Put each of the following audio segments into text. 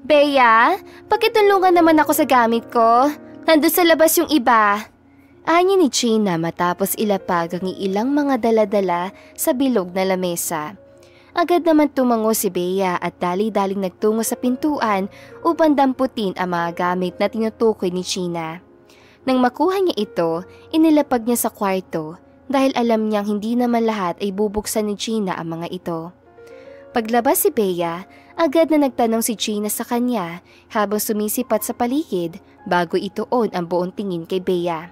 Bea, pakitulungan naman ako sa gamit ko. Nandun sa labas yung iba. Anya ni Gina matapos ilapag ang ilang mga dala-dala sa bilog na lamesa. Agad naman tumango si Bea at dali-daling nagtungo sa pintuan upang damputin ang mga gamit na tinutukoy ni Gina. Nang makuha niya ito, inilapag niya sa kwarto dahil alam niyang hindi naman lahat ay bubuksan ni Gina ang mga ito. Paglabas si Bea, agad na nagtanong si Gina sa kanya habang sumisipat sa paligid bago ituon ang buong tingin kay Bea.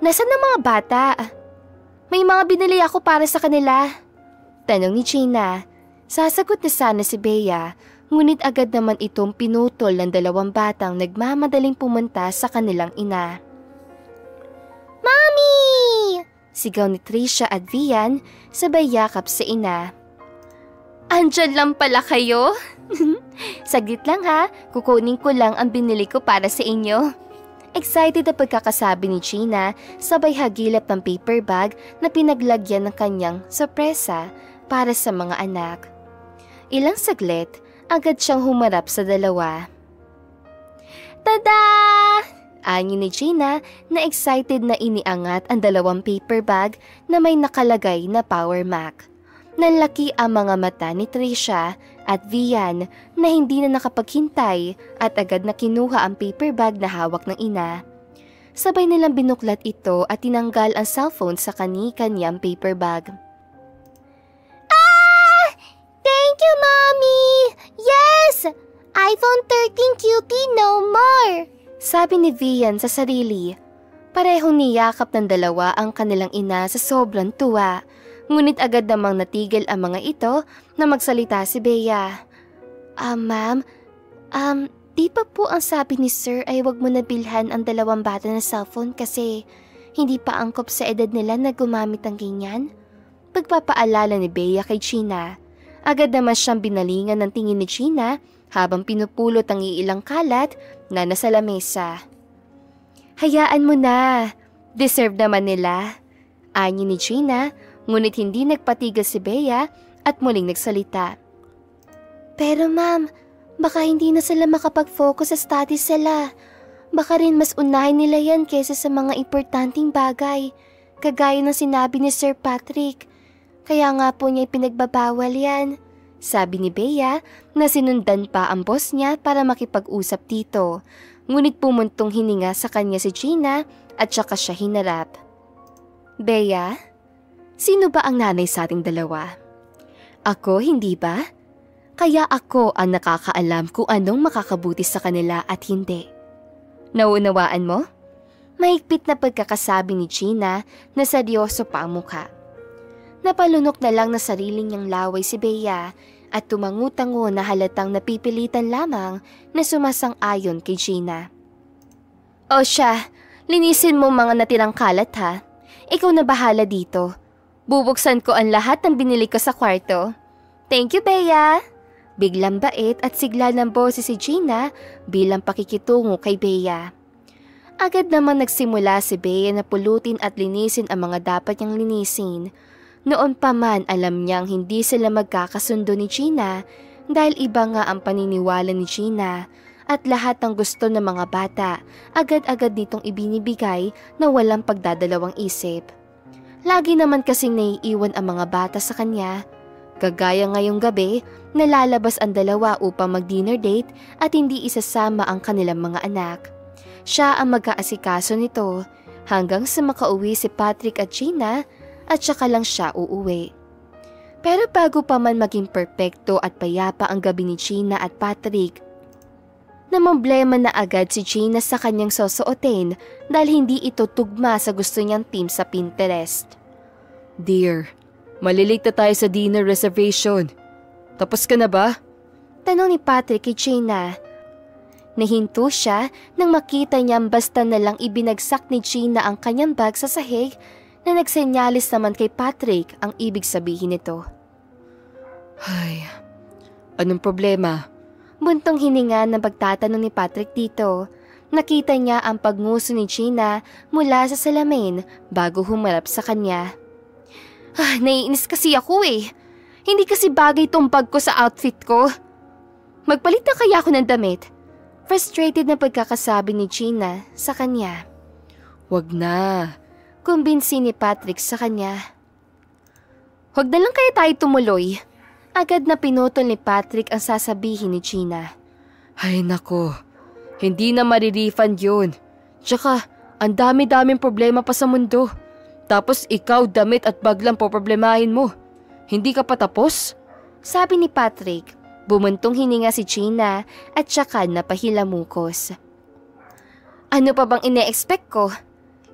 Nasaan ang mga bata? May mga binili ako para sa kanila. Tanong ni Gina. Sasagot na sana si Bea, ngunit agad naman itong pinutol ng dalawang batang nagmamadaling pumunta sa kanilang ina. Mommy! Sigaw ni Trisha at Vian sabay yakap sa ina. Andyan lang pala kayo? Saglit lang ha, kukunin ko lang ang binili ko para sa inyo. Excited na pagkakasabi ni Gina sabay hagilap ng paper bag na pinaglagyan ng kanyang sorpresa para sa mga anak. Ilang saglit, agad siyang humarap sa dalawa. Tada! Anyo ni Gina na excited na iniangat ang dalawang paper bag na may nakalagay na Power Mac. Nanlaki ang mga mata ni Trisha at Vian na hindi na nakapaghintay at agad na kinuha ang paper bag na hawak ng ina. Sabay nilang binuklat ito at tinanggal ang cellphone sa kani-kanyang paper bag. Ah! Thank you, Mommy! Yes! iPhone 13 cutie no more! Sabi ni Vian sa sarili. Parehong niyakap ng dalawa ang kanilang ina sa sobrang tuwa. Ngunit agad namang natigil ang mga ito na magsalita si Bea. Ma'am, di pa po ang sabi ni Sir ay wag mo na bilhan ang dalawang bata ng cellphone kasi hindi pa angkop sa edad nila na gumamit ng ganyan? Pagpapaalala ni Bea kay Gina. Agad naman siyang binalingan ng tingin ni Gina habang pinupulot ang iilang kalat na nasa lamesa. Hayaan mo na, deserve naman nila. Anyo ni Gina. Ngunit hindi nagpatigil si Bea at muling nagsalita. Pero ma'am, baka hindi na sila makapag-focus sa studies sila. Baka rin mas unahin nila yan kaysa sa mga importanteng bagay, kagaya ng sinabi ni Sir Patrick. Kaya nga po niya ipinagbabawal yan. Sabi ni Bea na sinundan pa ang boss niya para makipag-usap dito. Ngunit pumuntong hininga sa kanya si Gina at saka siya hinarap. Bea? Sino ba ang nanay sa ating dalawa? Ako, hindi ba? Kaya ako ang nakakaalam kung anong makakabuti sa kanila at hindi. Nauunawaan mo? Mahigpit na pagkakasabi ni Gina na seryoso pa ang mukha. Napalunok na lang na sariling niyang laway si Bea at tumangutango na halatang napipilitan lamang na sumasang-ayon kay Gina. O siya, linisin mo mga natirang kalat ha. Ikaw na bahala dito. Bubuksan ko ang lahat ng binili ko sa kwarto. Thank you, Bea! Biglang bait at sigla ng boses si Gina bilang pakikitungo kay Bea. Agad naman nagsimula si Bea na pulutin at linisin ang mga dapat niyang linisin. Noon pa man alam niyang hindi sila magkakasundo ni Gina dahil iba nga ang paniniwala ni Gina at lahat ng gusto ng mga bata agad-agad nitong ibinibigay na walang pagdadalawang isip. Lagi naman kasing naiiwan ang mga bata sa kanya. Kagaya ngayong gabi, nalalabas ang dalawa upang mag-dinner date at hindi isasama ang kanilang mga anak. Siya ang mag-aasikaso nito hanggang sa makauwi si Patrick at Gina at saka lang siya uuwi. Pero bago pa man maging perpekto at payapa ang gabi ni Gina at Patrick, namomblema na agad si Gina sa kanyang susuotin dahil hindi ito tugma sa gusto niyang team sa Pinterest. Dear, malilate na tayo sa dinner reservation. Tapos ka na ba? Tanong ni Patrick kay Gina. Nahinto siya nang makita niyang basta na lang ibinagsak ni Gina ang kanyang bag sa sahig na nagsenyalis naman kay Patrick ang ibig sabihin nito. Ay, anong problema? Buntong hininga ng pagtatanong ni Patrick dito. Nakita niya ang pagnguso ni Gina mula sa salamin bago humarap sa kanya. Naiinis kasi ako eh. Hindi kasi bagay itong bag ko sa outfit ko. Magpalit na kaya ako ng damit? Frustrated na pagkakasabi ni Gina sa kanya. Wag na. Kumbinsi ni Patrick sa kanya. Wag na lang kaya tayo tumuloy. Agad na pinutol ni Patrick ang sasabihin ni Gina. Ay nako, hindi na marirefund yun. Tsaka, ang dami-daming problema pa sa mundo. Tapos ikaw damit at bag lang poproblemahin mo. Hindi ka pa tapos? Sabi ni Patrick. Bumuntong hininga si Gina at saka napahilamukos. Ano pa bang ine-expect ko?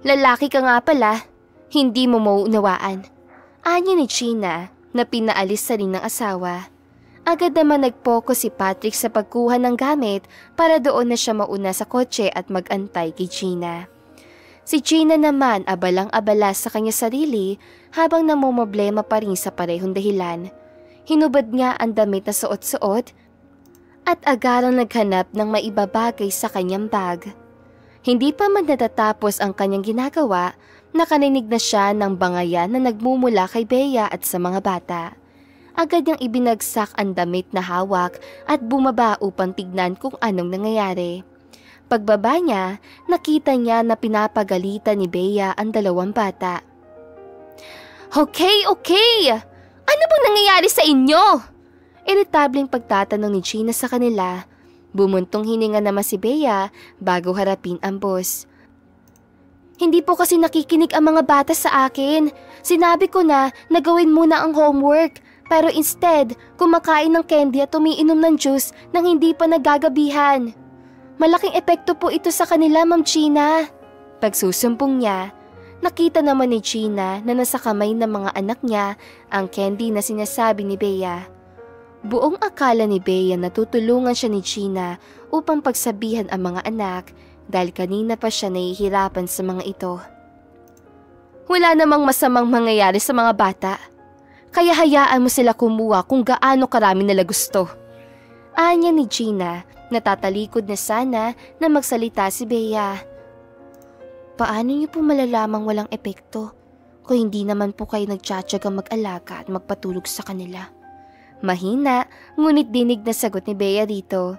Lalaki ka nga pala, hindi mo mauunawaan. Anya ni Gina na pinaalis sa rin ng asawa. Agad naman nag-focus si Patrick sa pagkuha ng gamit para doon na siya mauna sa kotse at mag-antay kay Gina. Si Gina naman abalang-abala sa kanya sarili habang namumroblema pa rin sa parehong dahilan. Hinubad nga ang damit na suot-suot at agarang naghanap ng maibabagay sa kanyang bag. Hindi pa man natatapos ang kanyang ginagawa, nakarinig na siya ng bangayan na nagmumula kay Bea at sa mga bata. Agad niyang ibinagsak ang damit na hawak at bumaba upang tignan kung anong nangyayari. Pagbaba niya, nakita niya na pinapagalitan ni Bea ang dalawang bata. Okay! Ano bang nangyayari sa inyo? Iritableng pagtatanong ni Gina sa kanila. Bumuntong hininga naman si Bea bago harapin ang boss. Hindi po kasi nakikinig ang mga bata sa akin. Sinabi ko na gawin muna ang homework. Pero instead, kumakain ng candy at umiinom ng juice nang hindi pa nagagabihan. Malaking epekto po ito sa kanila, Ma'am Gina. Pagsusumpong niya, nakita naman ni Gina na nasa kamay ng mga anak niya ang candy na sinasabi ni Bea. Buong akala ni Bea na tutulungan siya ni Gina upang pagsabihan ang mga anak dahil kanina pa siya nahihirapan sa mga ito. Wala namang masamang mangyayari sa mga bata. Kaya hayaan mo sila kumuha kung gaano karami nila gusto. Anya ni Gina, natatalikod na sana na magsalita si Bea. Paano niyo po malalamang walang epekto kung hindi naman po kayo nagtsatsagang mag-alaga at magpatulog sa kanila? Mahina, ngunit dinig na sagot ni Bea dito.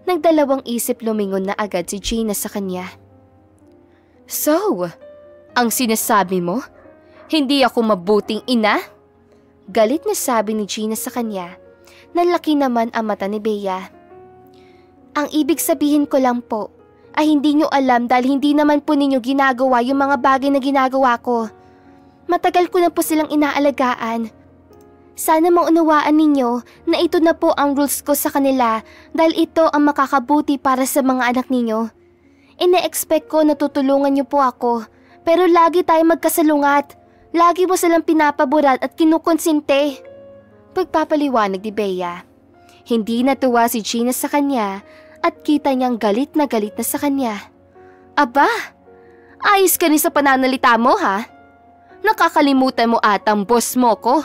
Nagdalawang isip lumingon na agad si Gina sa kanya. So, ang sinasabi mo, hindi ako mabuting ina? Galit na sabi ni Gina sa kanya. Nanlaki naman ang mata ni Bea. Ang ibig sabihin ko lang po, ay hindi nyo alam dahil hindi naman po ninyo ginagawa yung mga bagay na ginagawa ko. Matagal ko na po silang inaalagaan. Sana maunawaan ninyo na ito na po ang rules ko sa kanila dahil ito ang makakabuti para sa mga anak ninyo. Ine-expect ko na tutulungan nyo po ako, pero lagi tayo magkasalungat. Lagi mo silang pinapaboran at kinukonsinte. Pagpapaliwanag ni Bea. Hindi natuwa si Gina sa kanya at kita niyang galit na sa kanya. Aba, ayos ka rin sa pananalita mo ha? Nakakalimutan mo atang boss mo ko?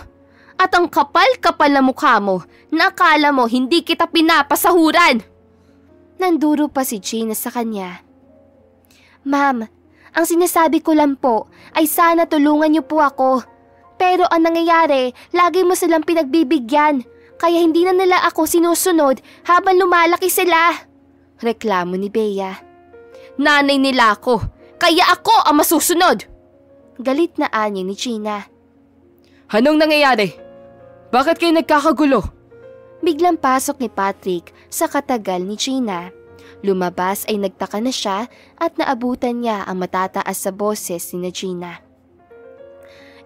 At ang kapal-kapal na mukha mo, nakala mo hindi kita pinapasahuran. Nanduro pa si Gina sa kanya. Ma'am, ang sinasabi ko lang po ay sana tulungan niyo po ako. Pero ang nangyayari, lagi mo silang pinagbibigyan. Kaya hindi na nila ako sinusunod habang lumalaki sila. Reklamo ni Bea. Nanay nila ako, kaya ako ang masusunod. Galit na anya ni Gina. Anong nangyayari? Bakit kayo nagkakagulo? Biglang pasok ni Patrick sa katagal ni Gina. Lumabas ay nagtaka na siya at naabutan niya ang matataas sa boses ni Gina.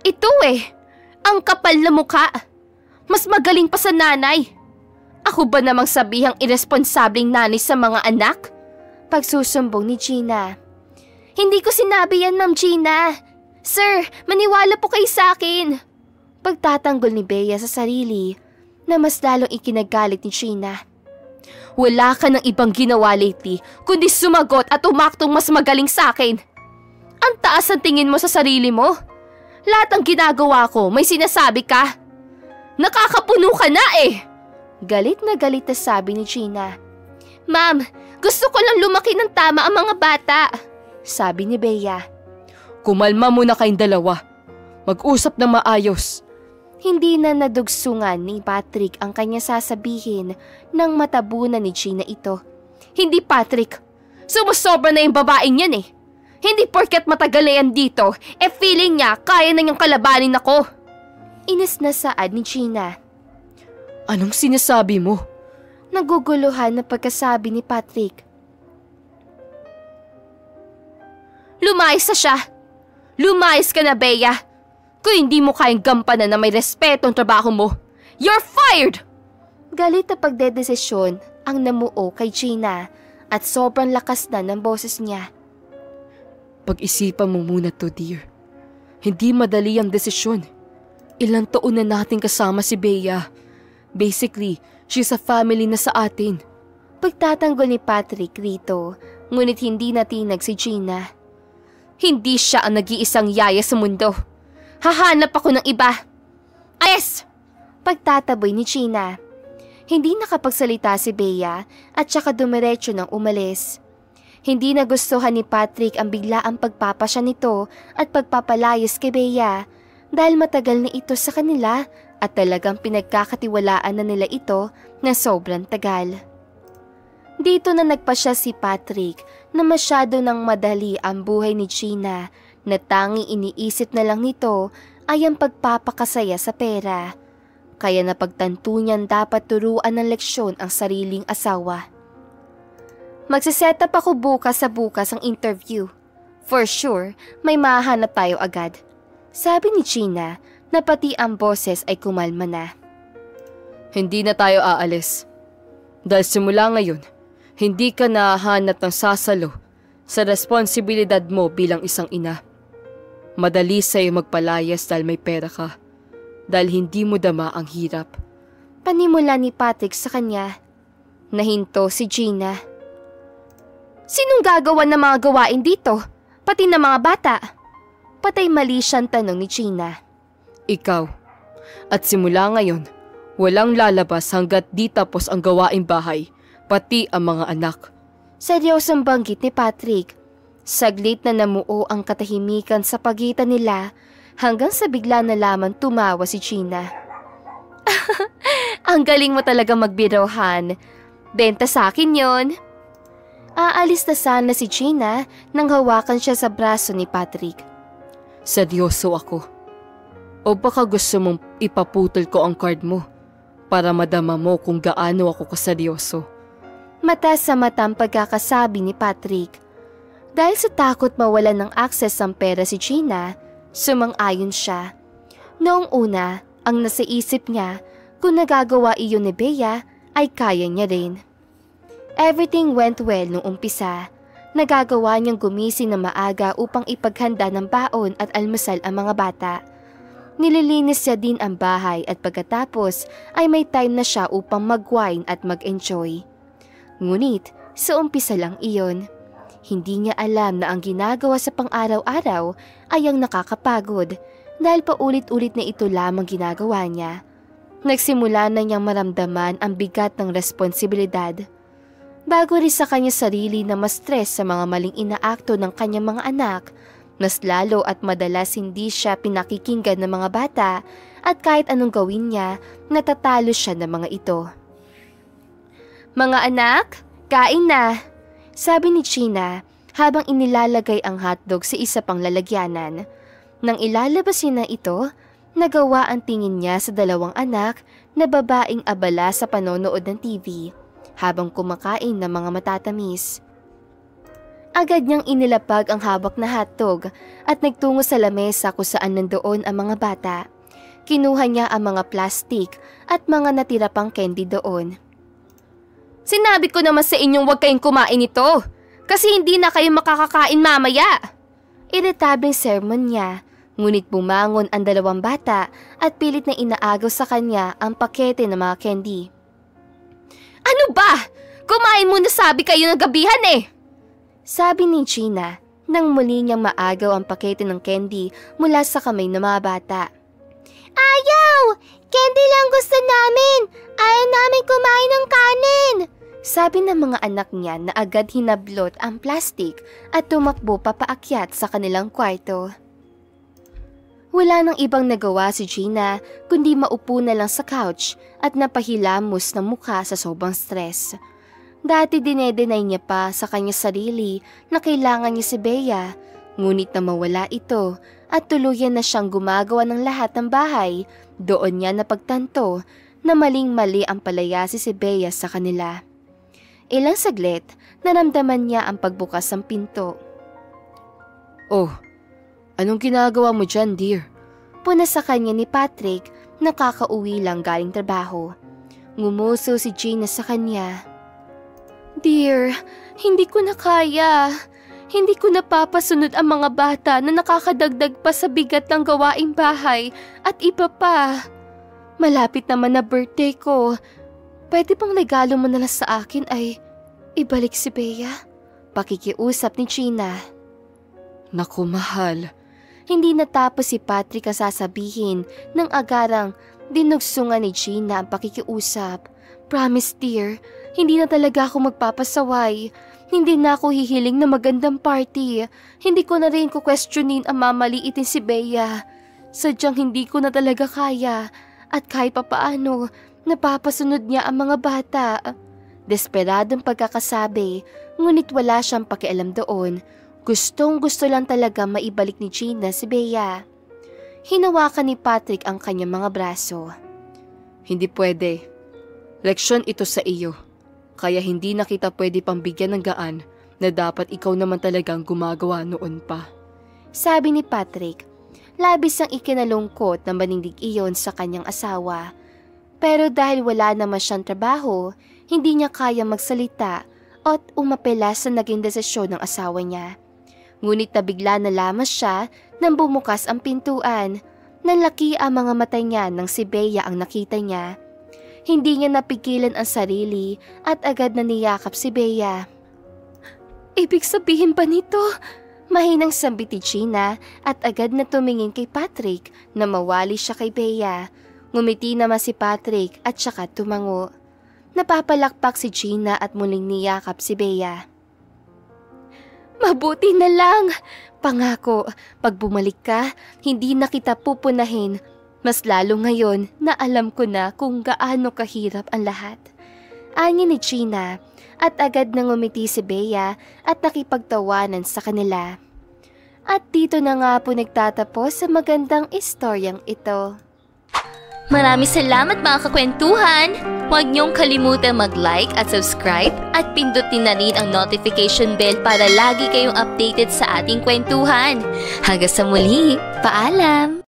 Ito ang kapal na mukha. Mas magaling pa sa nanay. Ako ba namang sabihang irresponsableng nanay sa mga anak? Pagsusumbong ni Gina. Hindi ko sinabi yan, Ma'am Gina. Sir, maniwala po kayo sa akin. Pagtatanggol ni Bea sa sarili na mas lalong ikinagalit ni Gina. Wala ka ng ibang ginawa lately kundi sumagot at umaktong mas magaling sa akin. Ang taas ang tingin mo sa sarili mo. Lahat ng ginagawa ko may sinasabi ka. Nakakapuno ka na Galit na sabi ni Gina. Ma'am, gusto ko lang lumaki ng tama ang mga bata, sabi ni Bea. Kumalma muna kayong dalawa. Mag-usap ng maayos. Hindi na nadugsungan ni Patrick ang kanya sasabihin nang matabunan ni Gina ito. Hindi, Patrick. Sumusobra na yung babaeng yan eh. Hindi porket matagal na yan dito, feeling niya kaya na niyang kalabanin ako. Inisnasaad ni Gina. Anong sinasabi mo? Naguguluhan na pagkasabi ni Patrick. Lumayas na siya. Lumayas ka na, Bea. Kung hindi mo kayang gampanan na may respeto ang trabaho mo, you're fired! Galit na pagdedesisyon ang namuo kay Gina at sobrang lakas na ng boses niya. Pag-isipan mo muna to, dear. Hindi madali ang desisyon. Ilang taon na nating kasama si Bea. Basically, she's a family na sa atin. Pagtatanggol ni Patrick rito, ngunit hindi natinag si Gina. Hindi siya ang nag-iisang yaya sa mundo. Hahanap ako ng iba. Ayes! Pagtataboy ni Gina. Hindi nakapagsalita si Bea at saka dumiretso nang umalis. Hindi nagustuhan ni Patrick ang biglaang pagpapasya nito at pagpapalayas kay Bea dahil matagal na ito sa kanila at talagang pinagkakatiwalaan na nila ito na sobrang tagal. Dito na nagpasya si Patrick na masyado nang madali ang buhay ni Gina na tanging iniisip na lang nito ay ang pagpapakasaya sa pera. Kaya napagtanto niyan dapat turuan ng leksyon ang sariling asawa. Magsiset up ako bukas ang interview. For sure, may mahanap tayo agad. Sabi ni Gina na pati ang boses ay kumalma na. Hindi na tayo aalis. Dahil simula ngayon, hindi ka nahahanap ng sasalo sa responsibilidad mo bilang isang ina. Madali sa'yo magpalayas dahil may pera ka. Dahil hindi mo dama ang hirap. Panimula ni Patrick sa kanya. Nahinto si Gina. Sinong gagawa ng mga gawain dito? Pati ng mga bata? Patay mali siyang tanong ni Gina. Ikaw. At simula ngayon, walang lalabas hanggat di tapos ang gawaing bahay, pati ang mga anak. Seryosong banggit ni Patrick. Saglit na namuo ang katahimikan sa pagitan nila hanggang sa bigla na lamang tumawa si Gina. Ang galing mo talaga magbirohan. Benta sa akin yon. Aalis na sana si Gina nang hawakan siya sa braso ni Patrick. Seryoso ako. O baka gusto mong ipaputol ko ang card mo para madama mo kung gaano ako kaseryoso. Mata sa matang pagkakasabi ni Patrick. Dahil sa takot mawalan ng access ang pera si Gina, sumang-ayon siya. Noong una, ang nasa isip niya, kung nagagawa iyon ni Bea, ay kaya niya rin. Everything went well nung umpisa. Nagagawa niyang gumising na maaga upang ipaghanda ng baon at almusal ang mga bata. Nililinis niya din ang bahay at pagkatapos ay may time na siya upang mag-wine at mag-enjoy. Ngunit sa umpisa lang iyon. Hindi niya alam na ang ginagawa sa pang-araw-araw ay ang nakakapagod dahil paulit-ulit na ito lamang ginagawa niya. Nagsimula na niyang maramdaman ang bigat ng responsibilidad. Bago rin sa kanya sarili na ma-stress sa mga maling inaakto ng kanyang mga anak, mas lalo at madalas hindi siya pinakikinggan ng mga bata at kahit anong gawin niya, natatalo siya ng mga ito. Mga anak, kain na! Sabi ni Gina habang inilalagay ang hotdog sa isa pang lalagyanan. Nang ilalabas niya na ito, nagawa ang tingin niya sa dalawang anak na babaeng abala sa panonood ng TV. Habang kumakain ng mga matatamis. Agad niyang inilapag ang hawak na hotdog at nagtungo sa lamesa kung saan nandoon ang mga bata. Kinuha niya ang mga plastik at mga natira pang candy doon. Sinabi ko naman sa inyong huwag kayong kumain ito kasi hindi na kayo makakakain mamaya. Iritableng sermon niya, ngunit bumangon ang dalawang bata at pilit na inaagaw sa kanya ang pakete ng mga candy. Ano ba? Kumain muna sabi kayo ng gabihan eh! Sabi ni Gina nang muli niyang maagaw ang pakete ng candy mula sa kamay ng mga bata. Ayaw! Candy lang gusto namin! Ayaw namin kumain ng kanin! Sabi ng mga anak niya na agad hinablot ang plastik at tumakbo papaakyat sa kanilang kwarto. Wala nang ibang nagawa si Gina kundi maupo na lang sa couch at napahilamos ng mukha sa sobrang stress. Dati dinedenay niya pa sa kanya sarili na kailangan niya si Bea, ngunit na mawala ito at tuluyan na siyang gumagawa ng lahat ng bahay, doon niya napagtanto na maling-mali ang palayasi si Bea sa kanila. Ilang saglit, naramdaman niya ang pagbukas ng pinto. Oh, anong ginagawa mo dyan, dear? Puna sa kanya ni Patrick na kakauwi lang galing trabaho. Ngumuso si Gina sa kanya. Dear, hindi ko na kaya. Hindi ko napapasunod ang mga bata na nakakadagdag pa sa bigat ng gawaing bahay at iba pa. Malapit naman na birthday ko. Pwede bang regalo mo na lang sa akin ay ibalik si Bea? Pakikiusap ni Gina. Naku, mahal. Hindi natapos si Patrick ang sasabihin nang agarang dinugsungan ni Gina ang pakikiusap. Promise dear, hindi na talaga ako magpapasaway. Hindi na ako hihiling na magandang party. Hindi ko na rin kukwestiyonin ang mamaliitin si Bea. Sadyang hindi ko na talaga kaya at kahit papaano napapasunod niya ang mga bata. Desperadong pagkakasabi, ngunit wala siyang pakialam doon. Gustong-gusto lang talaga maibalik ni Gina si Bea. Hinawakan ni Patrick ang kanyang mga braso. Hindi pwede. Leksyon ito sa iyo. Kaya hindi na kita pwede pang bigyan ng gaan na dapat ikaw naman talagang gumagawa noon pa. Sabi ni Patrick, labis ang ikinalungkot na manindig iyon sa kanyang asawa. Pero dahil wala naman siyang trabaho, hindi niya kaya magsalita at umapela sa naging desisyon ng asawa niya. Ngunit nabigla na lamang siya nang bumukas ang pintuan. Nanlaki ang mga mata niya nang si Bea ang nakita niya. Hindi niya napigilan ang sarili at agad na niyakap si Bea. Ibig sabihin ba nito? Mahinang sambit ni Gina at agad na tumingin kay Patrick na mawali siya kay Bea. Ngumiti naman si Patrick at saka tumango. Napapalakpak si Gina at muling niyakap si Bea. Mabuti na lang. Pangako, pag bumalik ka, hindi na kita pupunahin. Mas lalo ngayon na alam ko na kung gaano kahirap ang lahat. Ani ni Gina at agad na ngumiti si Bea at nakipagtawanan sa kanila. At dito na nga po nagtatapos sa magandang istoryang ito. Maraming salamat mga kakwentuhan! Huwag niyong kalimutan mag-like at subscribe at pindutin na rin ang notification bell para lagi kayong updated sa ating kwentuhan. Hanggang sa muli, paalam!